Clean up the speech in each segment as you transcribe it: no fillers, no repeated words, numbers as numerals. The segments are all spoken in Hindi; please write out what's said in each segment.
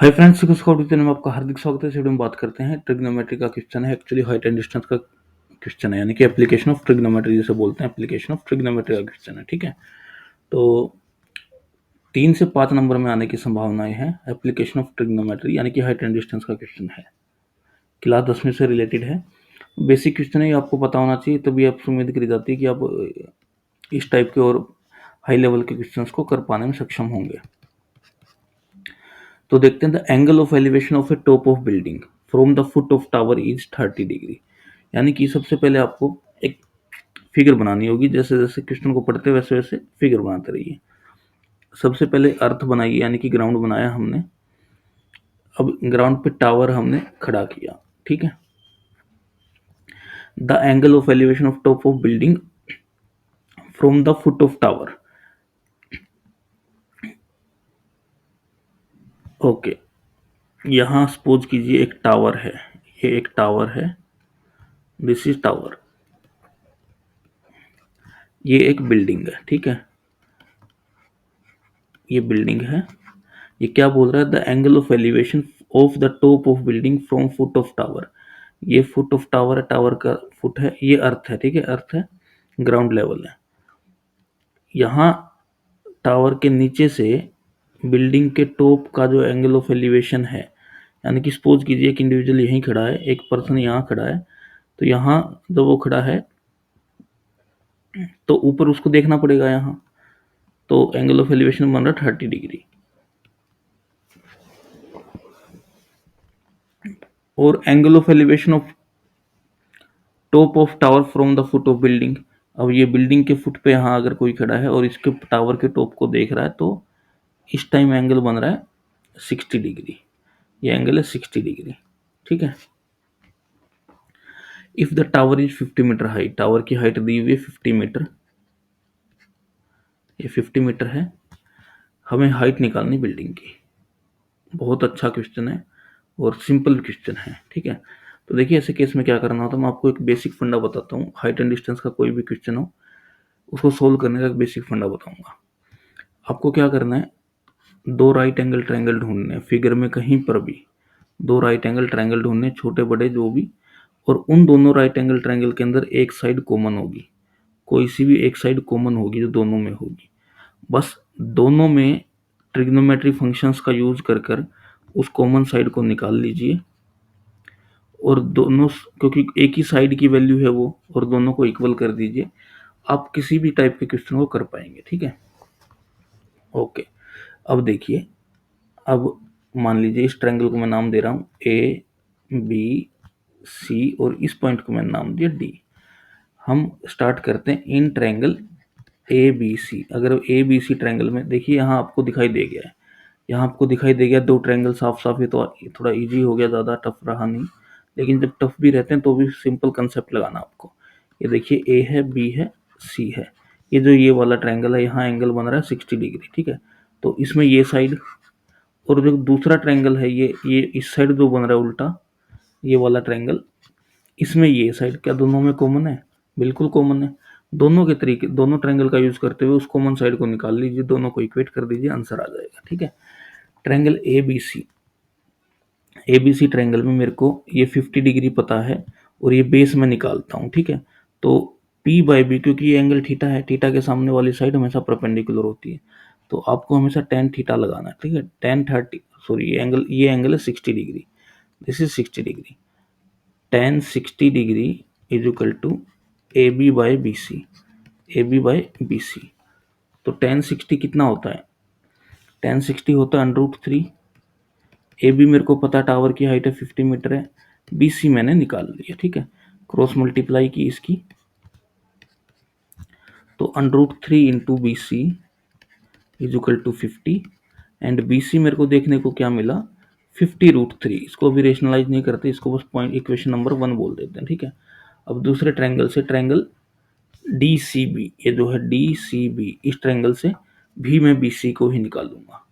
हाय फ्रेंड्स, सिक्योरिटी में आपका हार्दिक स्वागत है। इस वीडियो में बात करते हैं ट्रिग्नोमेट्री का क्वेश्चन है। एक्चुअली हाइट एंड डिस्टेंस का क्वेश्चन है, यानी कि एप्लीकेशन ऑफ ट्रिग्नोमेट्री जिसे बोलते हैं, एप्लीकेशन ऑफ ट्रिग्नोमेट्री का क्वेश्चन है। ठीक है, तो 3 से 5 नंबर में आने की संभावनाएं हैं। एप्लीकेशन ऑफ ट्रिग्नोमेट्री यानी कि हाइट एंड डिस्टेंस का क्वेश्चन है, क्लास 10वीं से रिलेटेड है। बेसिक क्वेश्चन है, ये आपको पता होना चाहिए, तभी आपसे उम्मीद करी जाती है कि आप इस टाइप के और हाई लेवल के क्वेश्चन को कर पाने में सक्षम होंगे। तो देखते हैं, the angle of elevation of A top of building from the foot of tower is 30 degree. यानी कि सबसे पहले आपको एक फिगर बनानी होगी। जैसे जैसे क्वेश्चन को पढ़ते वैसे वैसे फिगर बनाते रहिए। सबसे पहले अर्थ बनाइए, यानी कि ग्राउंड बनाया हमने। अब ग्राउंड पे टावर हमने खड़ा किया। ठीक है, the angle of elevation of top of building from the foot of tower. Okay, यहाँ सपोज कीजिए एक टावर है, ये एक टावर है, दिस इज टावर, ये एक बिल्डिंग है। ठीक है, ये बिल्डिंग है। ये क्या बोल रहा है, the angle of elevation of the top of building from foot of tower. ये फुट ऑफ टावर है, टावर का फुट है, ये अर्थ है। ठीक है, अर्थ है, ग्राउंड लेवल है। यहाँ टावर के नीचे से बिल्डिंग के टॉप का जो एंगल ऑफ एलिवेशन है, यानी कि सपोज कीजिए एक इंडिविजुअल यहीं खड़ा है, एक पर्सन यहाँ खड़ा है, तो यहाँ जब वो खड़ा है तो ऊपर उसको देखना पड़ेगा यहाँ, तो एंगल ऑफ एलिवेशन बन रहा है 30 डिग्री। और angle of elevation of top of tower from the foot of building. अब ये बिल्डिंग के फुट पे यहाँ अगर कोई खड़ा है और इसके टावर के टॉप को देख रहा है, तो इस टाइम एंगल बन रहा है 60 डिग्री। ये एंगल है 60 डिग्री। ठीक है, if the tower is 50 metre height, tower की हाइट दी हुई है 50 मीटर, ये 50 मीटर है। हमें हाइट निकालनी बिल्डिंग की। बहुत अच्छा क्वेश्चन है और सिंपल क्वेश्चन है। ठीक है, तो देखिए ऐसे केस में क्या करना होता है, मैं आपको एक बेसिक फंडा बताता हूँ। हाइट एंड डिस्टेंस का कोई भी क्वेश्चन हो, उसको सोल्व करने का एक बेसिक फंडा बताऊंगा। आपको क्या करना है, दो राइट एंगल ट्रायंगल ढूंढने, फिगर में कहीं पर भी दो राइट एंगल ट्रायंगल ढूंढने, छोटे बड़े जो भी, और उन दोनों राइट एंगल ट्रायंगल के अंदर एक साइड कॉमन होगी, कोई सी भी एक साइड कॉमन होगी जो दोनों में होगी। बस दोनों में ट्रिग्नोमेट्री फंक्शंस का यूज कर कर उस कॉमन साइड को निकाल लीजिए, और दोनों, क्योंकि एक ही साइड की वैल्यू है वो, और दोनों को इक्वल कर दीजिए। आप किसी भी टाइप के क्वेश्चन को कर पाएंगे। ठीक है, ओके। अब देखिए, अब मान लीजिए इस ट्रायंगल को मैं नाम दे रहा हूँ ए बी सी, और इस पॉइंट को मैंने नाम दिया डी। हम स्टार्ट करते हैं इन ट्रायंगल ए बी सी। अगर ए बी सी ट्रायंगल में देखिए, यहाँ आपको दिखाई दे गया है, यहाँ आपको दिखाई दे गया दो ट्रायंगल साफ साफ। ये तो थोड़ा इजी हो गया, ज़्यादा टफ रहा नहीं। लेकिन जब टफ भी रहते हैं तो भी सिंपल कंसेप्ट लगाना आपको। ये देखिए, ए है, बी है, सी है। ये जो ये वाला ट्रायंगल है, यहाँ एंगल बन रहा है 60 डिग्री। ठीक है, तो इसमें ये साइड, और जो दूसरा ट्रायंगल है ये इस साइड जो बन रहा है उल्टा, ये वाला ट्रायंगल, इसमें ये साइड क्या दोनों में कॉमन है? बिल्कुल कॉमन है। दोनों के तरीके, दोनों ट्रायंगल का यूज करते हुए उस कॉमन साइड को निकाल लीजिए, दोनों को इक्वेट कर दीजिए, आंसर आ जाएगा। ठीक है, triangle A B C triangle में मेरे को ये 50 डिग्री पता है, और ये बेस में निकालता हूँ। ठीक है, तो P बाई बी, क्योंकि ये एंगल थीटा है, थीटा के सामने वाली साइड हमेशा परपेंडिकुलर होती है, तो आपको हमेशा टेन थीटा लगाना है। ठीक है, टेन 30, सॉरी ये एंगल है 60 degree, this is 60 degree. Tan 60 degree is equal to A B by B C, A B by B C. तो टेन 60 कितना होता है? टेन 60 होता है √3। ए बी मेरे को पता, टावर की हाइट है 50 मीटर है, बी सी मैंने निकाल लिया। ठीक है, क्रॉस मल्टीप्लाई की इसकी, तो √3 into B C is equal to 50, and B C मेरे को देखने को क्या मिला, 50√3। इसको भी रेशनलाइज नहीं करते, इसको बस पॉइंट इक्वेशन नंबर 1 बोल देते हैं। ठीक है, अब दूसरे ट्रायंगल से, ट्रायंगल डी सी बी, ये जो है डी सी बी, इस ट्रायंगल से भी मैं बी सी को ही निकालूंगा।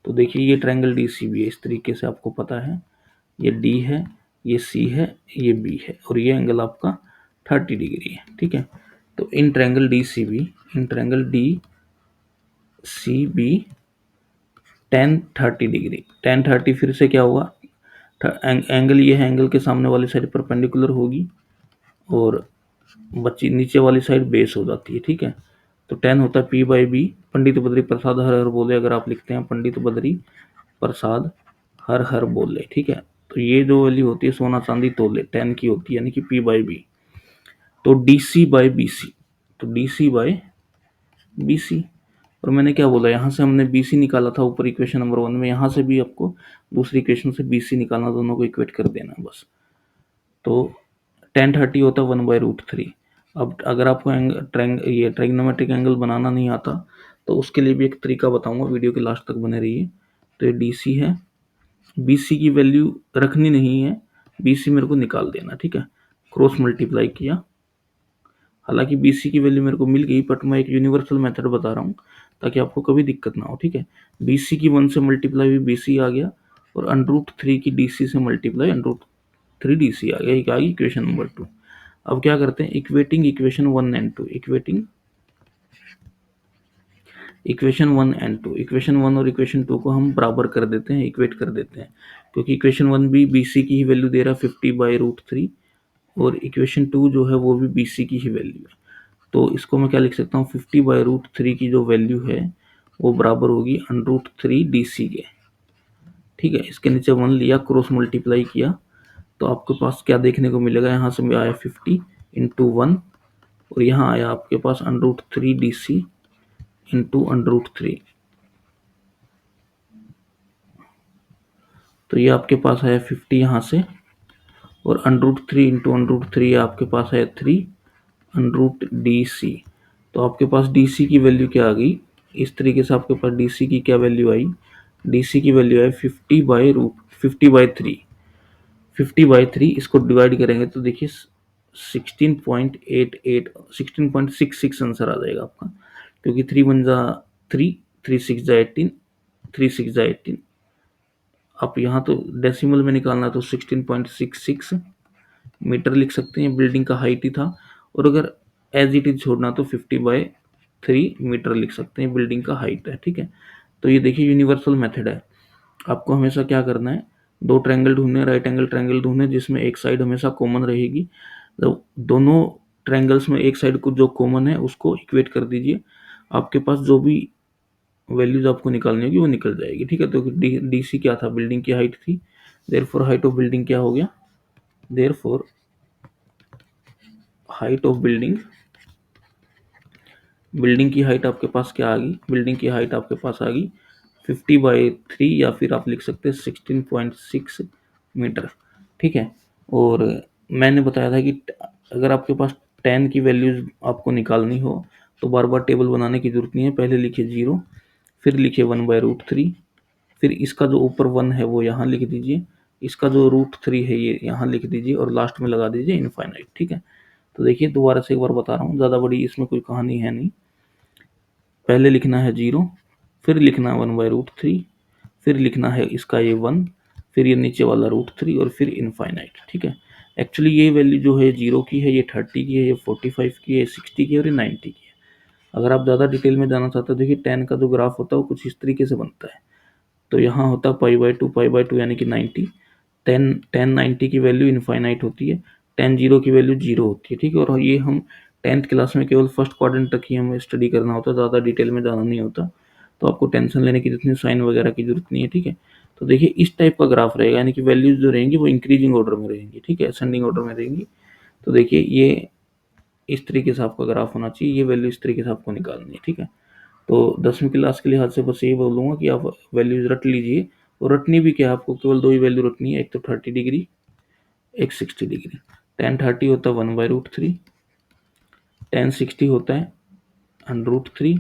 तो देखिए, ये ट्रायंगल डी सी बी है, इस तरीके से आपको पता है, ये डी है, ये सी है, ये बी है, और ये एंगल आपका 30 डिग्री है। ठीक है, तो in triangle D C B, in triangle D C B tan 30 degree, tan 30 फिर से क्या होगा, एंगल ये है, एंगल के सामने वाली साइड परपेंडिकुलर होगी और बच्ची नीचे वाली साइड बेस हो जाती है, ठीक है। तो tan होता है P by B, Pandit Badri Prasad हर हर बोले, अगर आप लिखते हैं पंडित बद्री प्रसाद हर हर बोले, ठीक है। तो ये जो वैल्यू होती है सोना चांदी तोले tan की होती है, यानी कि P बाई बी। तो DC बाई BC, तो DC बाई BC, और मैंने क्या बोला, यहाँ से हमने BC निकाला था ऊपर इक्वेशन नंबर 1 में, यहाँ से भी आपको दूसरी इक्वेशन से BC निकालना, दोनों को इक्वेट कर देना बस। तो tan 30 होता है 1/√3। अब अगर आपको ये ट्राइग्नोमेट्रिक एंगल बनाना नहीं आता तो उसके लिए भी एक तरीका बताऊंगा, वीडियो के लास्ट तक बने रहिए। तो ये DC है, BC की वैल्यू रखनी नहीं है, BC मेरे को निकाल देना, ठीक है। क्रॉस मल्टीप्लाई किया, हालांकि BC की वैल्यू मेरे को मिल गई, बट मैं एक यूनिवर्सल मेथड बता रहा हूँ ताकि आपको कभी दिक्कत ना हो, ठीक है। BC की 1 से मल्टीप्लाई हुई BC आ गया, और √3 की DC से मल्टीप्लाई √3 DC आ गया, एक आ गई इक्वेशन नंबर 2। अब क्या करते हैं, equating equation 1 and 2, equating equation 1 and 2, equation 1 और इक्वेशन 2 को हम बराबर कर देते हैं, इक्वेट कर देते हैं, क्योंकि इक्वेशन 1 भी BC की ही वैल्यू दे रहा है 50/√3, और इक्वेशन 2 जो है वो भी BC की ही वैल्यू है। तो इसको मैं क्या लिख सकता हूँ, 50/√3 की जो वैल्यू है वो बराबर होगी √3 DC के, ठीक है। इसके नीचे 1 लिया, क्रॉस मल्टीप्लाई किया, तो आपके पास क्या देखने को मिलेगा, यहाँ से आया 50 इंटू 1, और यहाँ आया आपके पास √3 DC इंटू √3। तो ये आपके पास आया 50 यहाँ से, और √3 इंटू √3 आपके पास है 3 √DC। तो आपके पास DC की वैल्यू क्या आ गई, इस तरीके से आपके पास DC की क्या वैल्यू आई, DC की वैल्यू है 50/3, 50/3, इसको डिवाइड करेंगे तो देखिए 16.88, 16.66 आंसर आ जाएगा आपका, क्योंकि 3 1 जा 3, 3 6 जा 18, 3 6 जा 18। आप यहाँ तो डेसिमल में निकालना तो 16.66 मीटर लिख सकते हैं, बिल्डिंग का हाइट ही था, और अगर एज इट इज छोड़ना तो 50/3 मीटर लिख सकते हैं, बिल्डिंग का हाइट है, ठीक है। तो ये देखिए यूनिवर्सल मेथड है, आपको हमेशा क्या करना है, दो ट्रायंगल ढूंढने, राइट एंगल ट्रायंगल ढूंढने जिसमें एक साइड हमेशा कॉमन रहेगी, तो दोनों ट्रायंगल्स में एक साइड को जो कॉमन है उसको इक्वेट कर दीजिए, आपके पास जो भी वैल्यूज आपको निकालनी होगी वो निकल जाएगी, ठीक है। तो DC क्या था, बिल्डिंग की हाइट थी, देयरफॉर हाइट ऑफ बिल्डिंग क्या हो गया, therefore height of building, building की हाइट आपके पास क्या आ गई, बिल्डिंग की हाइट आपके पास आ गई 50/3, या फिर आप लिख सकते हैं 16.6 मीटर, ठीक है। और मैंने बताया था कि अगर आपके पास 10 की वैल्यूज आपको निकालनी हो तो बार बार टेबल बनाने की जरूरत नहीं है, पहले लिखिए 0, फिर लिखिए 1/√3, फिर इसका जो ऊपर 1 है वो यहाँ लिख दीजिए, इसका जो √3 है ये यहाँ लिख दीजिए, और लास्ट में लगा दीजिए इनफाइनाइट, ठीक है। तो देखिए दोबारा से एक बार बता रहा हूँ, ज़्यादा बड़ी इसमें कोई कहानी है नहीं, पहले लिखना है 0, फिर लिखना है 1/√3, फिर लिखना है इसका ये 1, फिर ये नीचे वाला √3, और फिर इनफाइनाइट, ठीक है। एक्चुअली ये वैल्यू जो है 0 की है, ये 30 की है, ये 45 की है, 60 की है, और ये 90 की है। अगर आप ज़्यादा डिटेल में जाना चाहते हो, देखिए 10 का जो ग्राफ होता है वो कुछ इस तरीके से बनता है, तो यहाँ होता है π/2 यानी कि 90, 10 90 की वैल्यू इनफाइनाइट होती है, 10 0 की वैल्यू 0 होती है, ठीक है। और ये हम 10th क्लास में केवल फर्स्ट क्वाड्रेंट तक ही हमें स्टडी करना होता है, ज़्यादा डिटेल में जाना नहीं होता, तो आपको टेंशन लेने की जितनी साइन वगैरह की जरूरत नहीं है, ठीक है। तो देखिए इस टाइप का ग्राफ रहेगा, यानी कि वैल्यूज जो रहेंगी वो इंक्रीजिंग ऑर्डर में रहेंगी, ठीक है, असेंडिंग ऑर्डर में रहेंगी। तो देखिए ये इस तरीके से आपका ग्राफ होना चाहिए, ये वैल्यू इस तरीके से आपको निकालनी है, ठीक है। तो 10वीं क्लास के लिहाज से बस यही बोलूँगा कि आप वैल्यूज रट लीजिए, और रटनी भी क्या है, आपको केवल दो ही वैल्यू रटनी है, एक तो 30 डिग्री, एक 60 डिग्री। tan 30 होता है 1/√3, tan 60 होता है √3,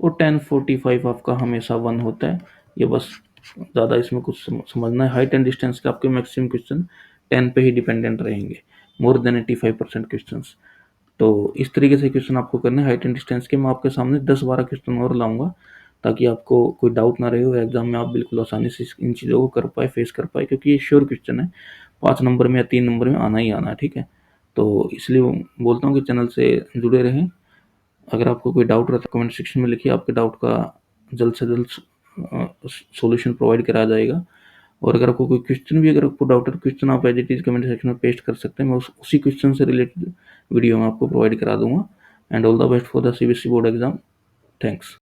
और tan 45 आपका हमेशा 1 होता है। ये बस ज़्यादा इसमें कुछ समझना है, हाइट एंड डिस्टेंस के आपके मैक्सिमम क्वेश्चन 10 पे ही डिपेंडेंट रहेंगे, मोर देन 85% क्वेश्चन। तो इस तरीके से क्वेश्चन आपको करने हैं हाइट एंड डिस्टेंस के। मैं आपके सामने 10-12 क्वेश्चन और लाऊंगा ताकि आपको कोई डाउट ना रहे हो, एग्जाम में आप बिल्कुल आसानी से इन चीज़ों को कर पाए, फेस कर पाए, क्योंकि ये श्योर क्वेश्चन है, 5 नंबर में या 3 नंबर में आना ही आना है, ठीक है। तो इसलिए बोलता हूँ कि चैनल से जुड़े रहें। अगर आपको कोई डाउट रहता है कमेंट सेक्शन में लिखिए, आपके डाउट का जल्द से जल्द सॉल्यूशन प्रोवाइड कराया जाएगा। और अगर आपको कोई क्वेश्चन भी, अगर आपको डाउट है तो क्वेश्चन आप as it is comment section में पेस्ट कर सकते हैं। मैं उसी क्वेश्चन से रिलेटेड वीडियो मैं आपको प्रोवाइड करा दूँगा। And all the best for the CBSE board exam. Thanks.